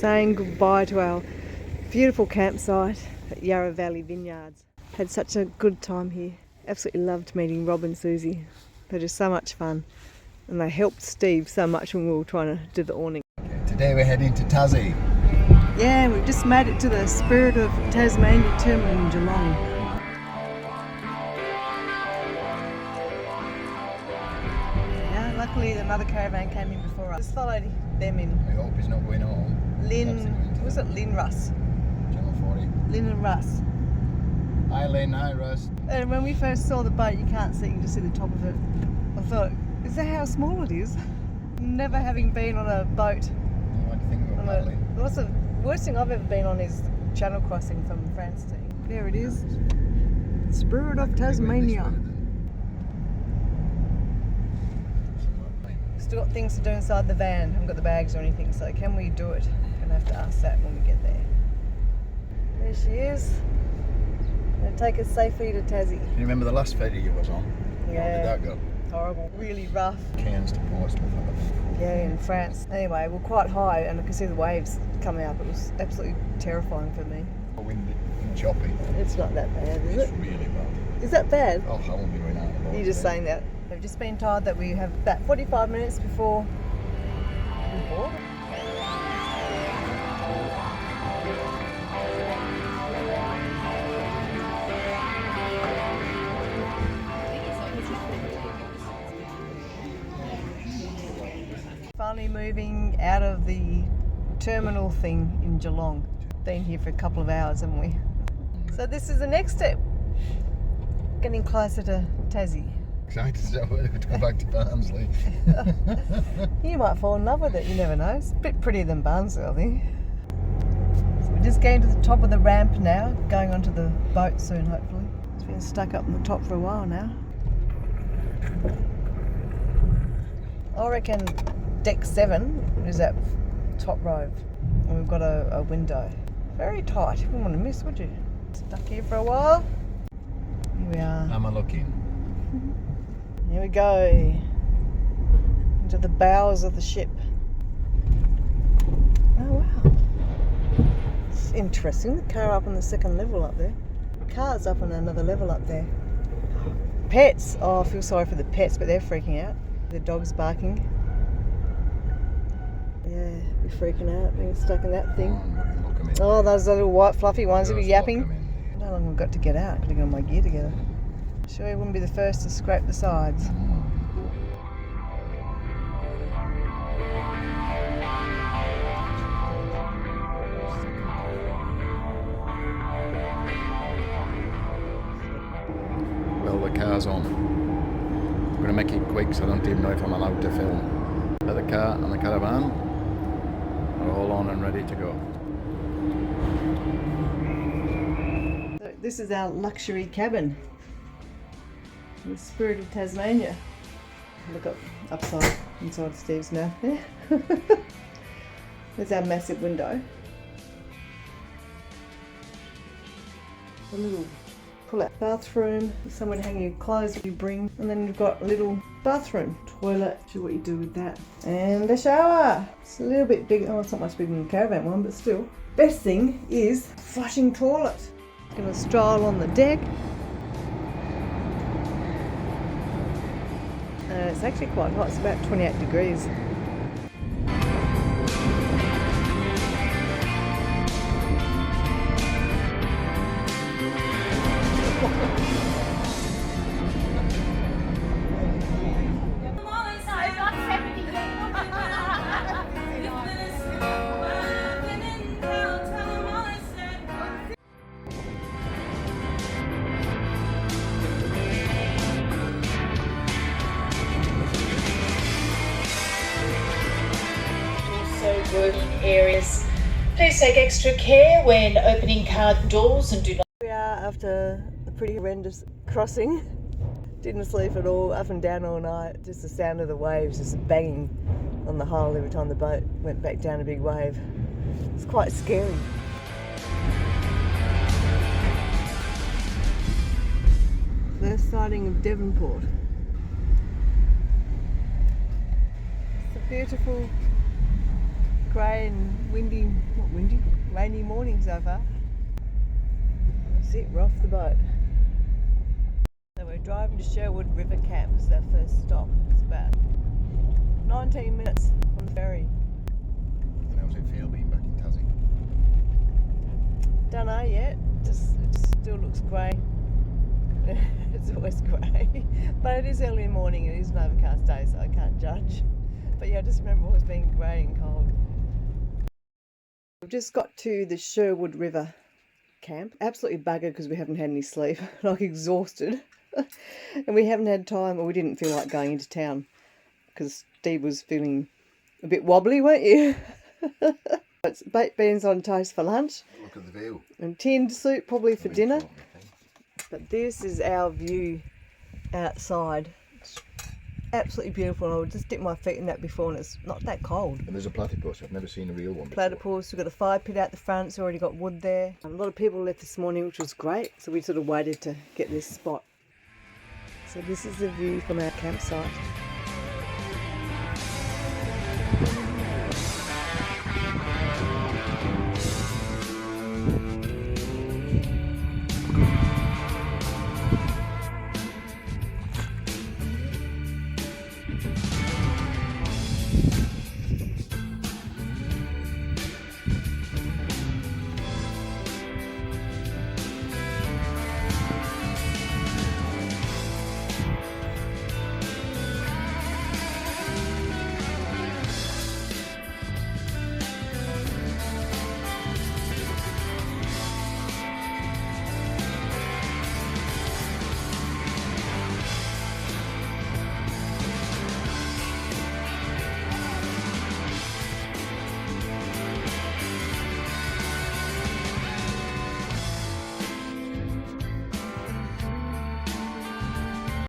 saying goodbye to our beautiful campsite at Yarra Valley Vineyards. Had such a good time here. Absolutely loved meeting Rob and Susie. They're just so much fun. And they helped Steve so much when we were trying to do the awning. Today we're heading to Tassie. Yeah, we've just made it to the Spirit of Tasmania terminal in Geelong. Yeah, luckily another caravan came in before us. Just followed them in. We hope he's not going home. Was it Lynn Russ? Channel 40. Lynn and Russ. Hi Lynn, hi Russ. And when we first saw the boat, you can't see, you can just see the top of it. I thought, is that how small it is? Never having been on a boat. What do you think about paddling? What's the worst thing I've ever been on is channel crossing from France to. There it is. Spirit of Tasmania. Still got things to do inside the van. Haven't got the bags or anything, so can we do it? Gonna have to ask that when we get there. There she is. Gonna take us safely to Tassie. Do you remember the last ferry you was on? Yeah. How did that go? Horrible, really rough. Cairns to Portsmouth. Yeah, in France. Anyway, we're quite high and I could see the waves coming up. It was absolutely terrifying for me. Windy and choppy. It's not that bad, is It's it? really bad. Is that bad? Oh, I won't be going out of the boat. You're just saying that. We've just been told that we have about 45 minutes before we board. Finally moving out of the terminal thing in Geelong. Been here for a couple of hours, haven't we? So this is the next step. Getting closer to Tassie. Excited to go back to Barnsley. You might fall in love with it, you never know. It's a bit prettier than Barnsley, I think. So we're just getting to the top of the ramp now, going onto the boat soon, hopefully. It's been stuck up on the top for a while now. I reckon deck 7 is that top row, and we've got a window. Very tight, you wouldn't want to miss, would you? Stuck here for a while. Here we are. Am I looking? Here we go. Into the bowels of the ship. Oh wow. It's interesting. The car up on the second level up there. The car's up on another level up there. Pets. Oh, I feel sorry for the pets, but they're freaking out. The dog's barking. Yeah, be freaking out, being stuck in that thing. Oh, those little white fluffy ones that be yapping. How long we've got to get out? Got to get all my gear together. Sure you wouldn't be the first to scrape the sides. Well, the car's on. I'm going to make it quick so I don't even know if I'm allowed to film. But the car and the caravan are all on and ready to go. So this is our luxury cabin. The Spirit of Tasmania. Look up upside inside Steve's mouth there. There's our massive window. A little pull-out bathroom, somewhere to hang your clothes that you bring, and then you've got a little bathroom, toilet, see what you do with that, and a shower. It's a little bit bigger. Oh, it's not much bigger than the caravan one, but still. Best thing is flushing toilet. Gonna stroll on the deck. It's actually quite hot, it's about 28 degrees. Working areas. Please take extra care when opening car doors and do not. We are after a pretty horrendous crossing. Didn't sleep at all, up and down all night. Just the sound of the waves just banging on the hull every time the boat went back down a big wave. It's quite scary. First sighting of Devonport. It's a beautiful grey and windy, not windy, rainy morning so far. That's it, we're off the boat. So we're driving to Sherwood River Camp, it's our first stop. It's about 19 minutes from the ferry. And how does it feel being back in Tassie? Don't know yet, it still looks grey. It's always grey, but it is early in the morning, it is an overcast day, so I can't judge. But yeah, I just remember always being grey and cold. We've just got to the Sherwood River camp. Absolutely buggered because we haven't had any sleep, like exhausted. And we haven't had time, or we didn't feel like going into town because Steve was feeling a bit wobbly, weren't you? It's baked beans on toast for lunch. Look at the view. And tinned soup probably for dinner. But this is our view outside. It's absolutely beautiful. And I would just dip my feet in that before, and it's not that cold. And there's a platypus. I've never seen a real one before. Platypus. We've got a fire pit out the front. It's already got wood there. A lot of people left this morning, which was great. So we sort of waited to get this spot. So this is the view from our campsite.